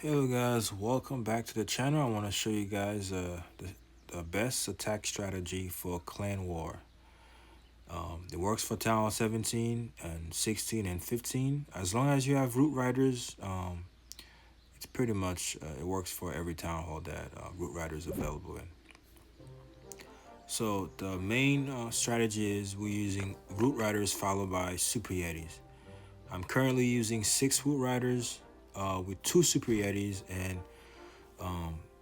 Hello guys, welcome back to the channel. I want to show you guys the best attack strategy for clan war. It works for Town Hall 17 and 16 and 15. As long as you have root riders, it's pretty much it works for every town hall that root riders available in. So the main strategy is we're using root riders followed by super yetis. I'm currently using 6 root riders with 2 super yetis and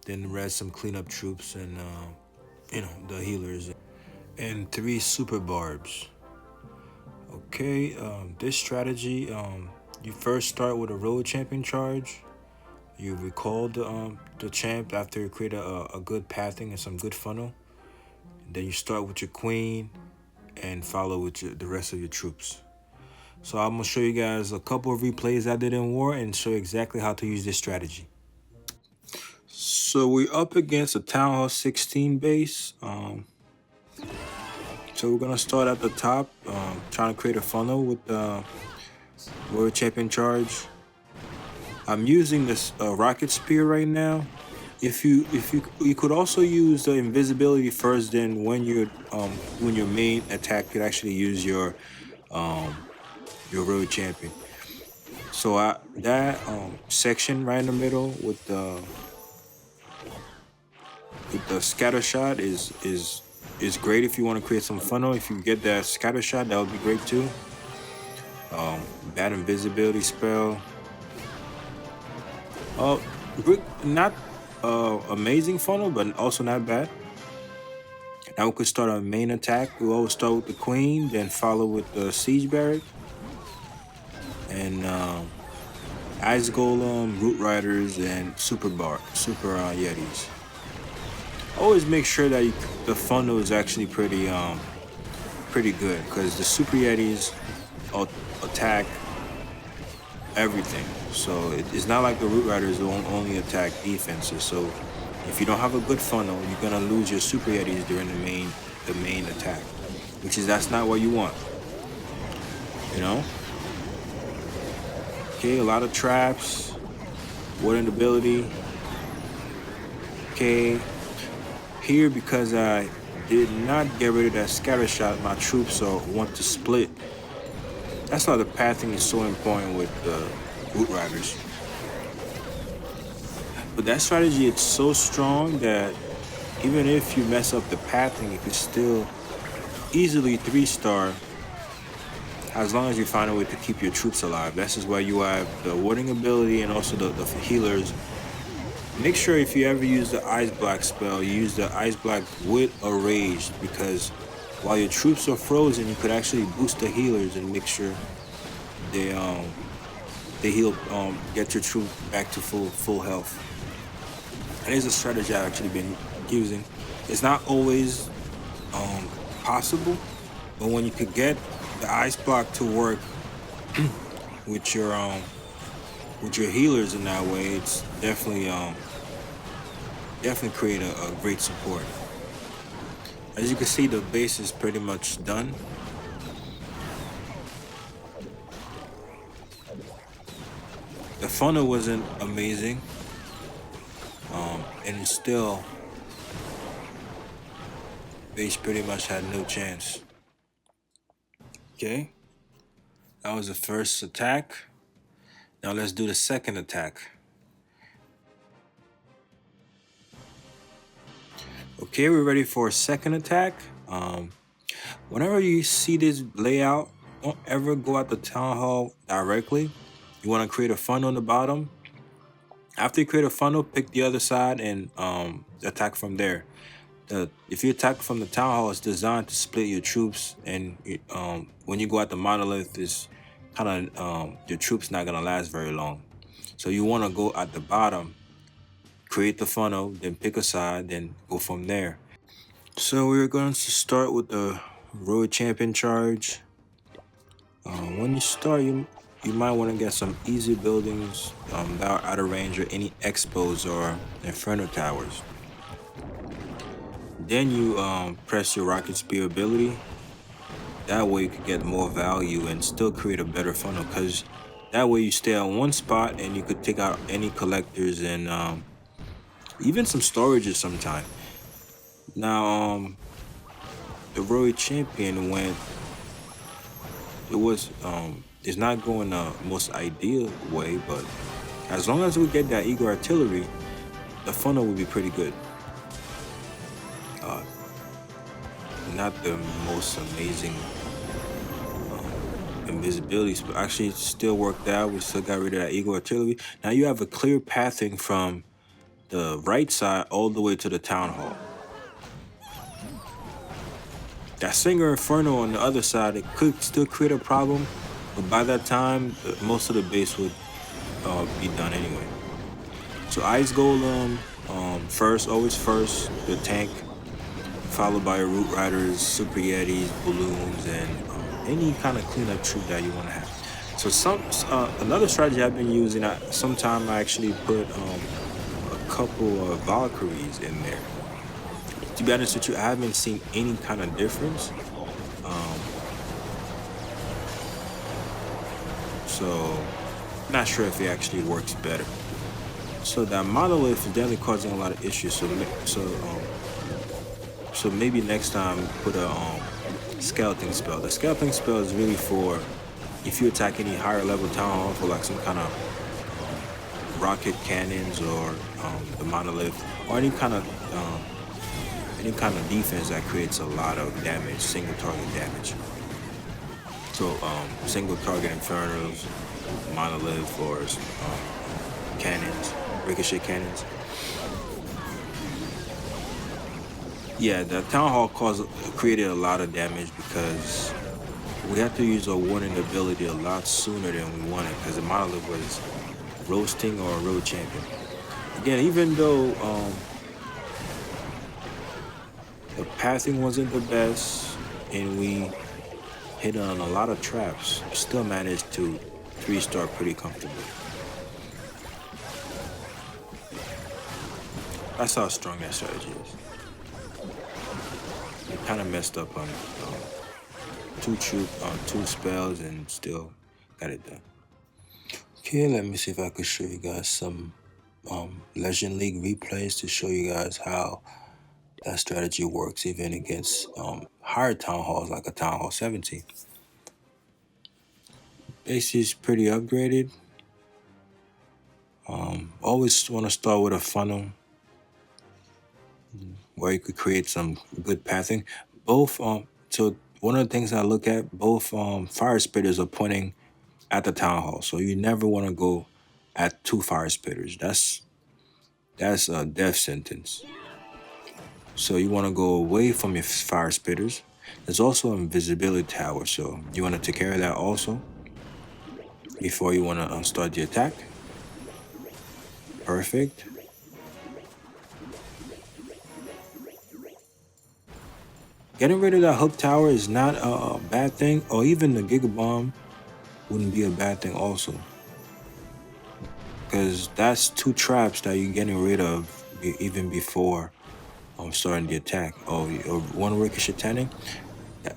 then the rest some cleanup troops and the healers and 3 super barbs. Okay, this strategy, you first start with a road champion charge. You recall the champ after you create a good pathing and some good funnel. And then you start with your queen and follow with the rest of your troops. So I'm gonna show you guys a couple of replays I did in war and show you exactly how to use this strategy. So we're up against a Town Hall 16 base. So we're gonna start at the top, trying to create a funnel with the World Champion charge. I'm using this rocket spear right now. If you could also use the invisibility first, then when your main attack could actually use your road champion. So that section right in the middle with the scatter shot is great if you want to create some funnel. If you get that scatter shot, that would be great too. Bad invisibility spell. Not amazing funnel, but also not bad. Now we could start our main attack. We always start with the queen, then follow with the siege barrack and ice golem, root riders, and super yetis. Always make sure that the funnel is actually pretty good, because the super yetis attack everything. So it's not like the root riders will only attack defenses. So if you don't have a good funnel, you're gonna lose your super yetis during the main attack, that's not what you want. You know. Okay, a lot of traps, wooden ability. Okay, here because I did not get rid of that scatter shot, my troops want to split. That's why the pathing is so important with the root riders. But that strategy, it's so strong that even if you mess up the pathing, you can still easily 3-star as long as you find a way to keep your troops alive. This is why you have the warding ability and also the healers. Make sure if you ever use the ice black spell, you use the ice black with a rage, because while your troops are frozen, you could actually boost the healers and make sure they heal, get your troop back to full health. That is a strategy I've actually been using. It's not always possible, but when you could get the ice block to work with your healers in that way, it's definitely create a great support. As you can see, the base is pretty much done. The funnel wasn't amazing, and still, base pretty much had no chance. Okay, that was the first attack. Now let's do the second attack. Okay, we're ready for a second attack. Whenever you see this layout, don't ever go at the town hall directly. You want to create a funnel on the bottom. After you create a funnel, pick the other side and attack from there. If you attack from the town hall, it's designed to split your troops, and when you go at the monolith, it's kind of your troops not gonna last very long. So you want to go at the bottom, create the funnel, then pick a side, then go from there. So we're going to start with the road champion charge. When you start, you might want to get some easy buildings that are out of range or any expos or inferno towers. Then you press your rocket spear ability. That way you can get more value and still create a better funnel, because That way you stay on one spot and you could take out any collectors and even some storages sometime. Now, the Royal Champion went. It was it's not going the most ideal way, but as long as we get that Eagle Artillery, the funnel will be pretty good. Uh, Not the most amazing invisibility, but actually it still worked out. We still got rid of that Eagle Artillery. Now you have a clear pathing from the right side all the way to the Town Hall. That Singer Inferno on the other side, it could still create a problem, but by that time, most of the base would be done anyway. So Ice Golem, first, always first, the tank, followed by Root Riders, Super Yetis, Balloons, and any kind of cleanup troop that you want to have. So another strategy I've been using, sometime I actually put a couple of Valkyries in there. To be honest with you, I haven't seen any kind of difference. So not sure if it actually works better. So that monolith is definitely causing a lot of issues. So maybe next time put a skeleton spell. The skeleton spell is really for if you attack any higher level town hall for like some kind of rocket cannons or the monolith or any kind of defense that creates a lot of damage, single target damage. So single target infernos, monolith, or cannons, ricochet cannons. Yeah, the town hall created a lot of damage because we had to use our warning ability a lot sooner than we wanted because the monolith was roasting our road champion. Again, even though the pathing wasn't the best and we hit on a lot of traps, we still managed to 3-star pretty comfortably. That's how strong that strategy is. We kind of messed up on two spells and still got it done. Okay, let me see if I could show you guys some Legend League replays to show you guys how that strategy works even against higher town halls like a Town Hall 17. Base is pretty upgraded. Always want to start with a funnel where you could create some good pathing. So one of the things I look at, both fire spitters are pointing at the town hall. So you never want to go at 2 fire spitters. That's a death sentence. So you want to go away from your fire spitters. There's also an invisibility tower, so you want to take care of that also before you want to start the attack. Perfect. Getting rid of that hook tower is not a bad thing, or even the Giga Bomb wouldn't be a bad thing also. Because that's 2 traps that you're getting rid of even before starting the attack. Or 1 ricochet tanning.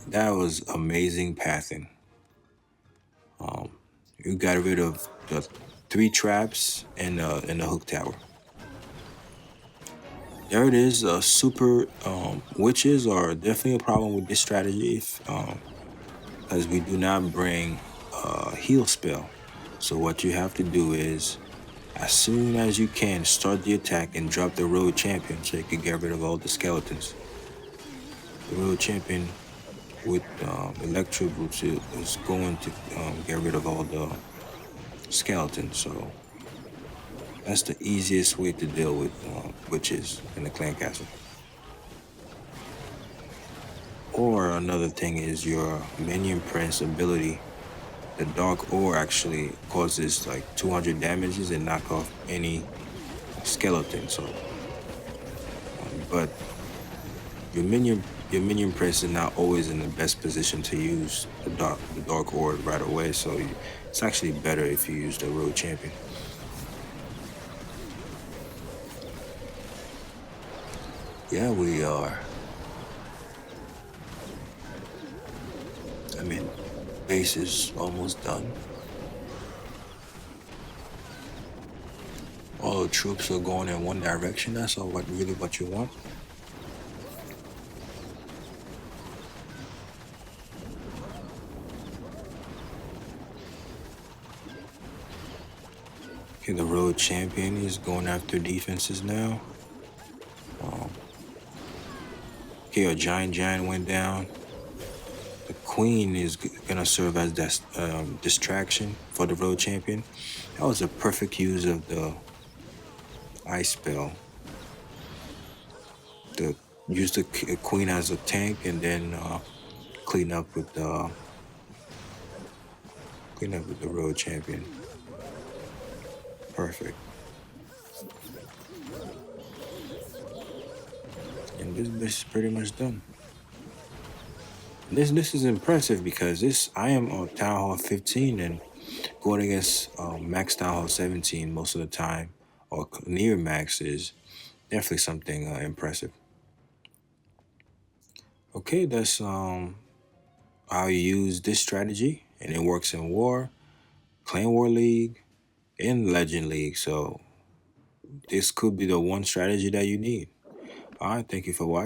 That was amazing pathing. You got rid of the 3 traps and the hook tower. There it is. Super witches are definitely a problem with this strategy because we do not bring a heal spell. So what you have to do is, as soon as you can, start the attack and drop the road champion so you can get rid of all the skeletons. The road champion with electro boots is going to get rid of all the skeletons. So that's the easiest way to deal with witches in the clan castle. Or another thing is your minion prince ability. The dark ore actually causes like 200 damages and knock off any skeleton. So, but your minion prince is not always in the best position to use the dark ore right away. So it's actually better if you use the road champion. Yeah, we are. Base is almost done. all the troops are going in one direction. That's all what you want. Okay, the road champion is going after defenses now. Um, okay, a giant went down. The queen is gonna serve as that distraction for the road champion. That was a perfect use of the ice spell. The use the queen as a tank and then clean up with the road champion. Perfect. And this is pretty much done. This is impressive because this I am on Town Hall 15 and going against Max Town Hall 17 most of the time or near max is definitely something impressive. Okay, that's how you use this strategy and it works in War, Clan War League, and Legend League. So this could be the one strategy that you need. All right, thank you for watching.